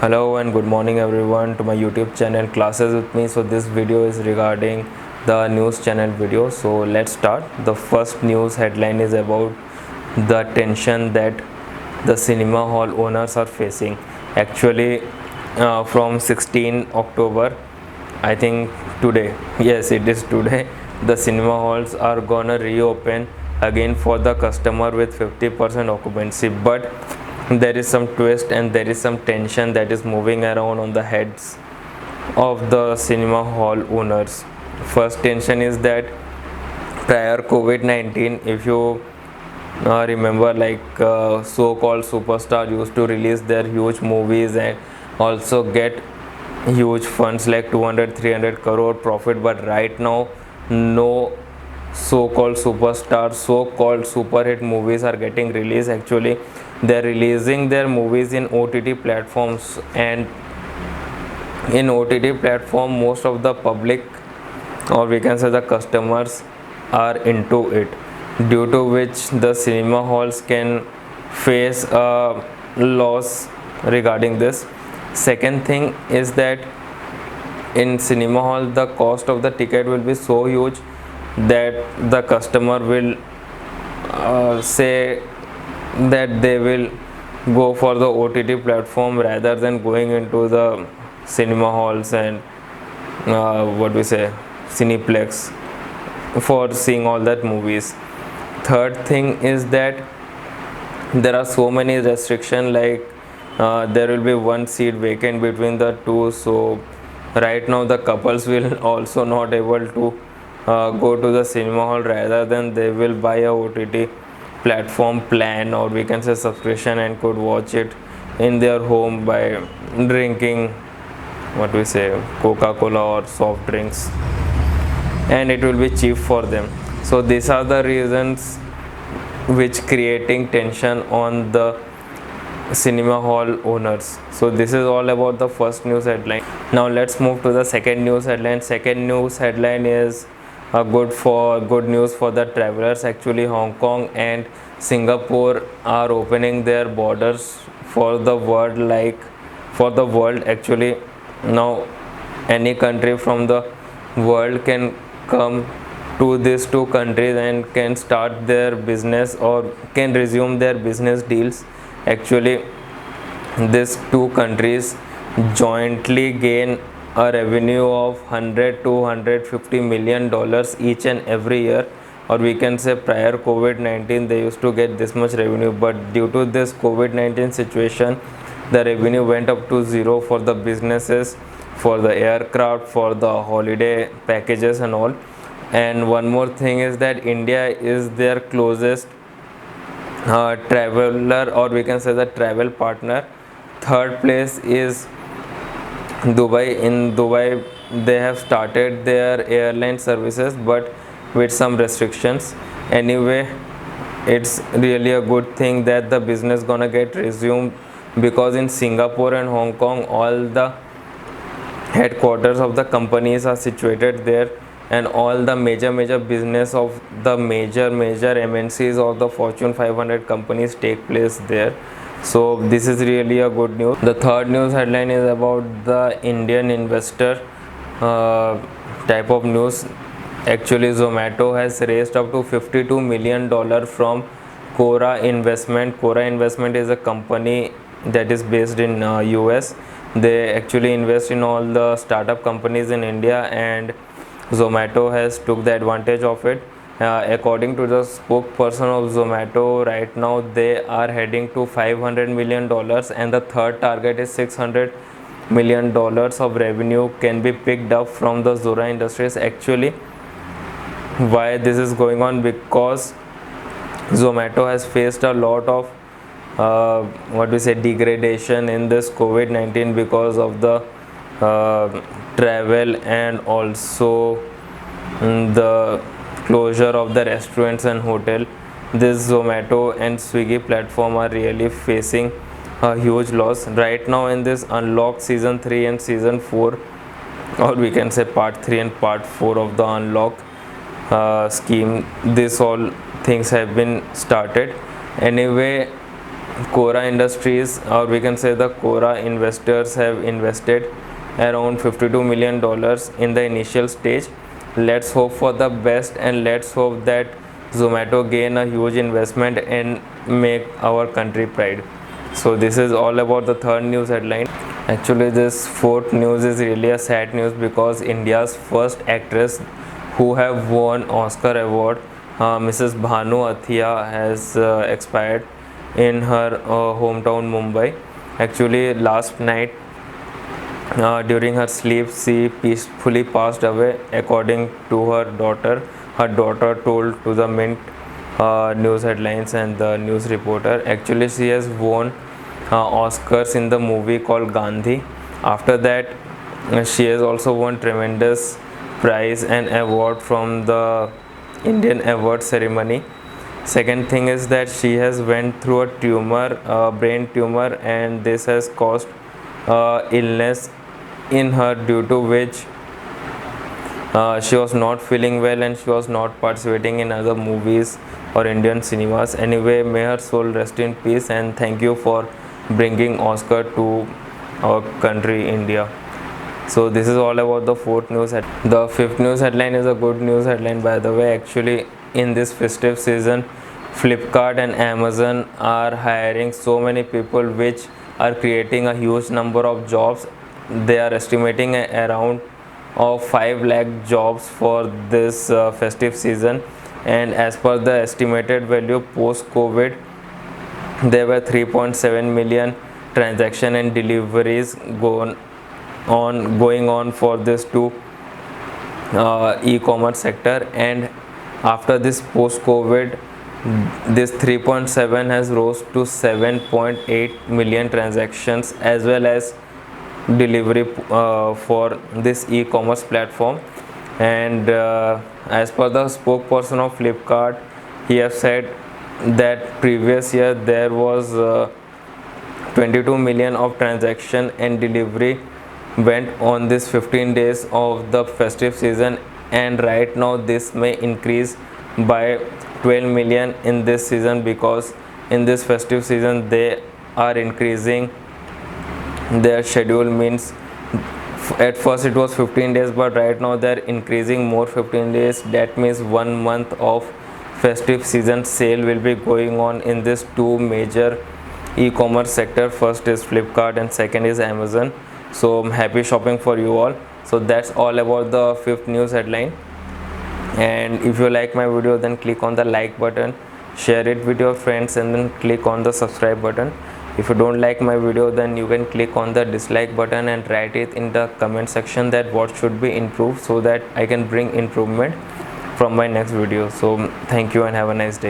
Hello and good morning everyone to my YouTube channel Classes with me. So this video is regarding the news channel video. So let's start. The first news headline is about the tension that the cinema hall owners are facing. Actually, from 16 October, I think today, yes, it is today, the cinema halls are gonna reopen again for the customer with 50% occupancy. But there is some twist and there is some tension that is moving around on the heads of the cinema hall owners. First tension is that prior COVID-19, if you remember, so-called superstar used to release their huge movies and also get huge funds like 200-300 crore profit. But right now, no so-called superstars, so-called super hit movies are getting released. Actually, they're releasing their movies in OTT platforms, and in OTT platform most of the public, or we can say the customers, are into it, due to which the cinema halls can face a loss regarding this. Second thing is that in cinema hall the cost of the ticket will be so huge that the customer will say that they will go for the OTT platform rather than going into the cinema halls and what we say cineplex for seeing all that movies. Third thing is that there are so many restrictions, like there will be one seat vacant between the two. So right now the couples will also not able to go to the cinema hall, rather than they will buy a OTT platform plan, or we can say subscription, and could watch it in their home by drinking what we say Coca-Cola or soft drinks, and it will be cheap for them. So these are the reasons which creating tension on the cinema hall owners. So this is all about the first news headline. Now let's move to the second news headline. Second news headline is good news for the travelers. Actually, Hong Kong and Singapore are opening their borders for the world. Actually, now any country from the world can come to these two countries and can start their business or can resume their business deals. Actually, these two countries jointly gain a revenue of 100 to 150 million dollars each and every year, or we can say prior COVID-19 they used to get this much revenue, but due to this COVID-19 situation the revenue went up to zero for the businesses, for the aircraft, for the holiday packages and all. And one more thing is that India is their closest traveler, or we can say the travel partner. Third place is Dubai. In Dubai they have started their airline services, but with some restrictions. Anyway, it's really a good thing that the business gonna get resumed, because in Singapore and Hong Kong all the headquarters of the companies are situated there, and all the major business of the major MNCs or the Fortune 500 companies take place there. So this is really a good news. The third news headline is about the Indian investor type of news. Actually, Zomato has raised up to $52 million from Quora Investment. Quora Investment is a company that is based in US. They actually invest in all the startup companies in India, and Zomato has took the advantage of it. According to the spokesperson of Zomato, right now they are heading to $500 million, and the third target is $600 million of revenue can be picked up from the Zora Industries. Actually, why this is going on? Because Zomato has faced a lot of degradation in this COVID-19 because of the travel, and also the closure of the restaurants and hotel. This Zomato and Swiggy platform are really facing a huge loss right now in this Unlock season 3 and season 4, or we can say part 3 and part 4 of the Unlock scheme. This all things have been started. Anyway, Quora Industries, or we can say the Quora investors, have invested around $52 million in the initial stage. Let's hope for the best, and let's hope that Zomato gain a huge investment and make our country pride. So this is all about the third news headline. Actually, this fourth news is really a sad news because India's first actress who have won Oscar award, Mrs. Bhanu Athia, has expired in her hometown Mumbai. Actually, last night during her sleep, she peacefully passed away, according to her daughter. Her daughter told to the Mint news headlines and the news reporter. Actually, she has won Oscars in the movie called Gandhi. After that, she has also won tremendous prize and award from the Indian award ceremony. Second thing is that she has went through a tumor, brain tumor, and this has caused illness in her, due to which she was not feeling well and she was not participating in other movies or Indian cinemas. Anyway, may her soul rest in peace, and thank you for bringing Oscar to our country, India. So this is all about the fourth news. The fifth news headline is a good news headline, by the way. Actually, in this festive season, Flipkart and Amazon are hiring so many people, which are creating a huge number of jobs. They are estimating around of 5 lakh jobs for this festive season, and as per the estimated value post COVID, there were 3.7 million transaction and deliveries going on for this two e-commerce sector. And after this post COVID, this 3.7 has rose to 7.8 million transactions as well as delivery for this e-commerce platform. And as per the spokesperson of Flipkart, he has said that previous year there was 22 million of transaction and delivery went on this 15 days of the festive season, and right now this may increase by 12 million in this season, because in this festive season they are increasing their schedule. Means at first it was 15 days, but right now they're increasing more 15 days. That means 1 month of festive season sale will be going on in this two major e-commerce sector. First is Flipkart and second is Amazon. So happy shopping for you all. So that's all about the fifth news headline. And if you like my video, then click on the like button, share it with your friends, and then click on the subscribe button. If you don't like my video, then you can click on the dislike button and write it in the comment section that what should be improved, so that I can bring improvement from my next video. So thank you and have a nice day.